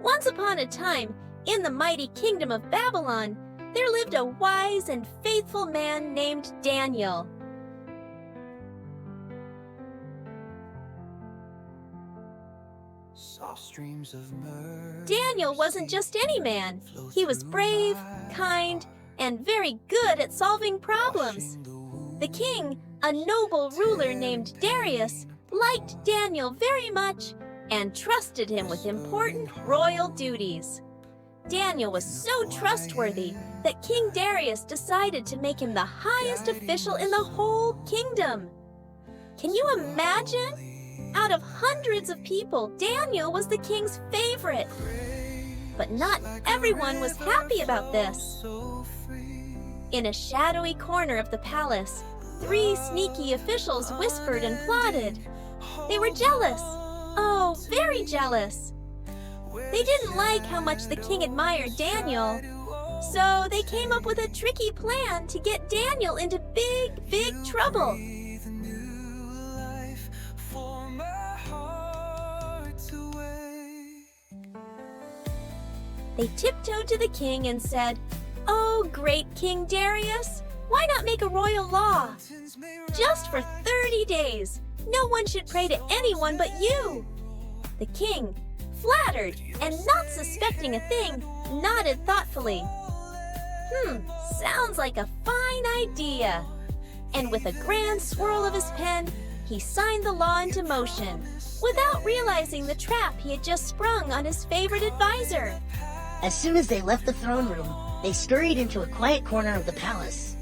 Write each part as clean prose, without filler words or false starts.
Once upon a time, in the mighty kingdom of Babylon, there lived a wise and faithful man named Daniel. Daniel wasn't just any man. He was brave, kind, and very good at solving problems. The king, a noble ruler named Darius, liked Daniel very much and trusted him with important royal duties. Daniel was so trustworthy that King Darius decided to make him the highest official in the whole kingdom. Can you imagine? Out of hundreds of people, Daniel was the king's favorite. But not everyone was happy about this. In a shadowy corner of the palace, 3 sneaky officials whispered and plotted. They were jealous. Oh, very jealous. They didn't like how much the king admired Daniel, so they came up with a tricky plan to get Daniel into big trouble. They tiptoed to the king and said, "Oh, great King Darius, why not make a royal law? Just for 30 days, no one should pray to anyone but you." The king, flattered and not suspecting a thing, nodded thoughtfully. Sounds like a fine idea. And with a grand swirl of his pen, he signed the law into motion, without realizing the trap he had just sprung on his favorite advisor. As soon as they left the throne room, they scurried into a quiet corner of the palace.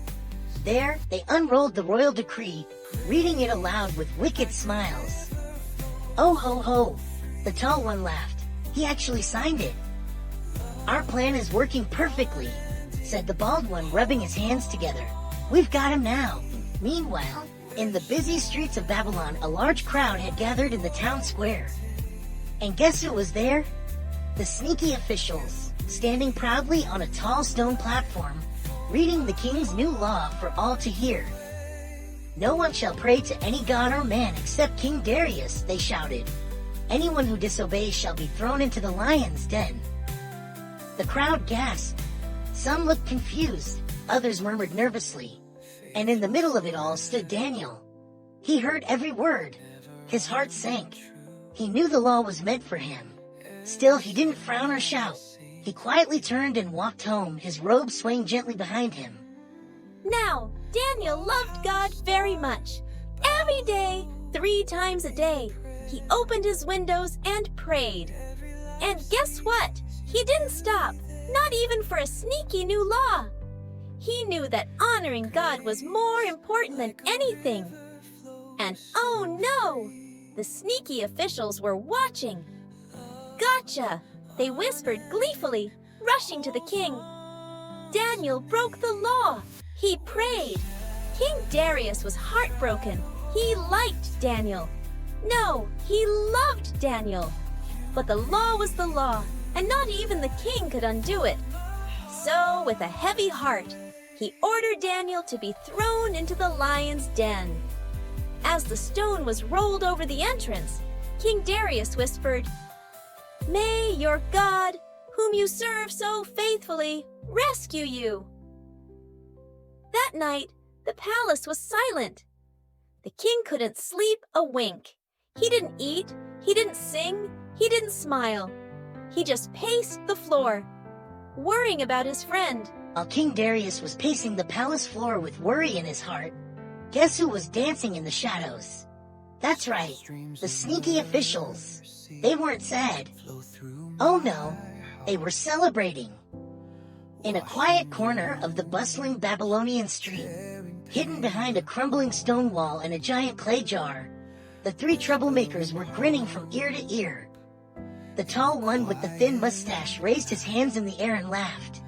There, they unrolled the royal decree, reading it aloud with wicked smiles. "Oh ho ho," the tall one laughed. "He actually signed it." "Our plan is working perfectly," said the bald one, rubbing his hands together. "We've got him now." Meanwhile, in the busy streets of Babylon, a large crowd had gathered in the town square. And guess who was there? The sneaky officials, standing proudly on a tall stone platform, reading the king's new law for all to hear. "No one shall pray to any god or man except King Darius," they shouted. "Anyone who disobeys shall be thrown into the lion's den." The crowd gasped. Some looked confused, others murmured nervously. And in the middle of it all stood Daniel. He heard every word. His heart sank. He knew the law was meant for him. Still, he didn't frown or shout. He quietly turned and walked home, his robe swaying gently behind him. Now, Daniel loved God very much. Every day, 3 times a day, he opened his windows and prayed. And guess what? He didn't stop, not even for a sneaky new law. He knew that honoring God was more important than anything. And oh no! The sneaky officials were watching. "Gotcha!" they whispered gleefully, rushing to the king. Daniel broke the law. He prayed. King Darius was heartbroken. He liked Daniel. No, he loved Daniel. But the law was the law, and not even the king could undo it. So, with a heavy heart, he ordered Daniel to be thrown into the lion's den. As the stone was rolled over the entrance, King Darius whispered, "May your God, whom you serve so faithfully, rescue you." That night, the palace was silent. The king couldn't sleep a wink. He didn't eat, he didn't sing, he didn't smile. He just paced the floor, worrying about his friend. While King Darius was pacing the palace floor with worry in his heart, guess who was dancing in the shadows? That's right, the sneaky officials. They weren't sad. Oh no, they were celebrating. In a quiet corner of the bustling Babylonian street, hidden behind a crumbling stone wall and a giant clay jar, the 3 troublemakers were grinning from ear to ear. The tall one with the thin mustache raised his hands in the air and laughed.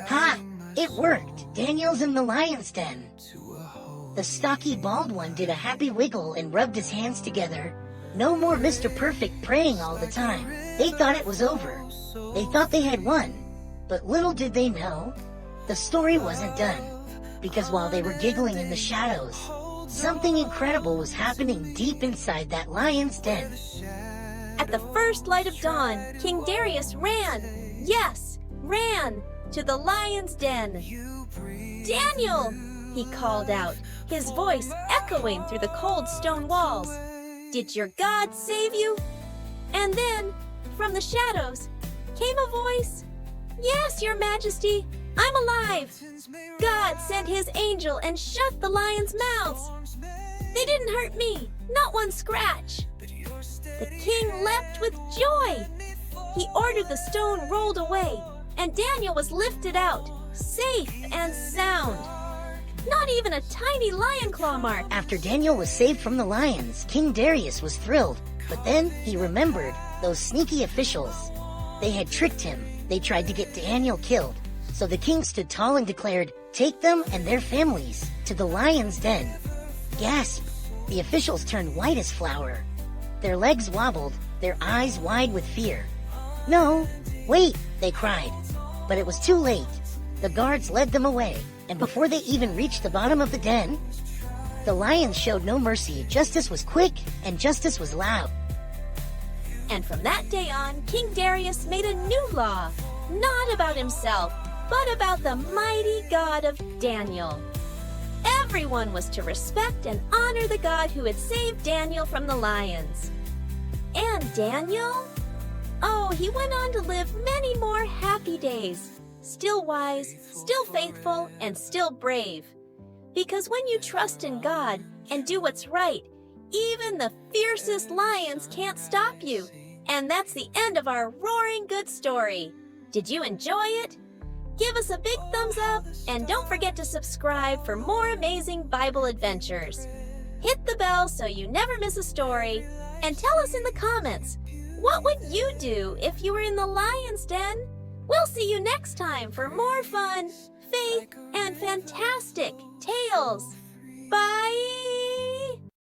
"Ha! It worked! Daniel's in the lion's den." The stocky bald one did a happy wiggle and rubbed his hands together. No more Mr. Perfect praying all the time. They thought it was over. They thought they had won. But little did they know, the story wasn't done. Because while they were giggling in the shadows, something incredible was happening deep inside that lion's den. At the first light of dawn, King Darius ran, yes, ran, to the lion's den. "Daniel!" he called out, his voice echoing through the cold stone walls. "Did your God save you?" And then, from the shadows, came a voice. "Yes, your majesty, I'm alive. God sent his angel and shut the lions' mouths. They didn't hurt me, not one scratch." The king leapt with joy. He ordered the stone rolled away, and Daniel was lifted out, safe and sound. Not even a tiny lion claw mark. After Daniel was saved from the lions, King Darius was thrilled. But then he remembered those sneaky officials. They had tricked him. They tried to get Daniel killed. So the king stood tall and declared, "Take them and their families to the lion's den." Gasp! The officials turned white as flour. Their legs wobbled, their eyes wide with fear. "No, wait," they cried. But it was too late. The guards led them away, and before they even reached the bottom of the den, the lions showed no mercy. Justice was quick, and justice was loud. And from that day on, King Darius made a new law, not about himself, but about the mighty God of Daniel. Everyone was to respect and honor the God who had saved Daniel from the lions. And Daniel? Oh, he went on to live many more happy days, still wise, still faithful, and still brave. Because when you trust in God and do what's right, even the fiercest lions can't stop you. And that's the end of our roaring good story. Did you enjoy it? Give us a big thumbs up, and don't forget to subscribe for more amazing Bible adventures. Hit the bell so you never miss a story, and tell us in the comments, what would you do if you were in the lion's den? We'll see you next time for more fun, faith, and fantastic tales. Bye!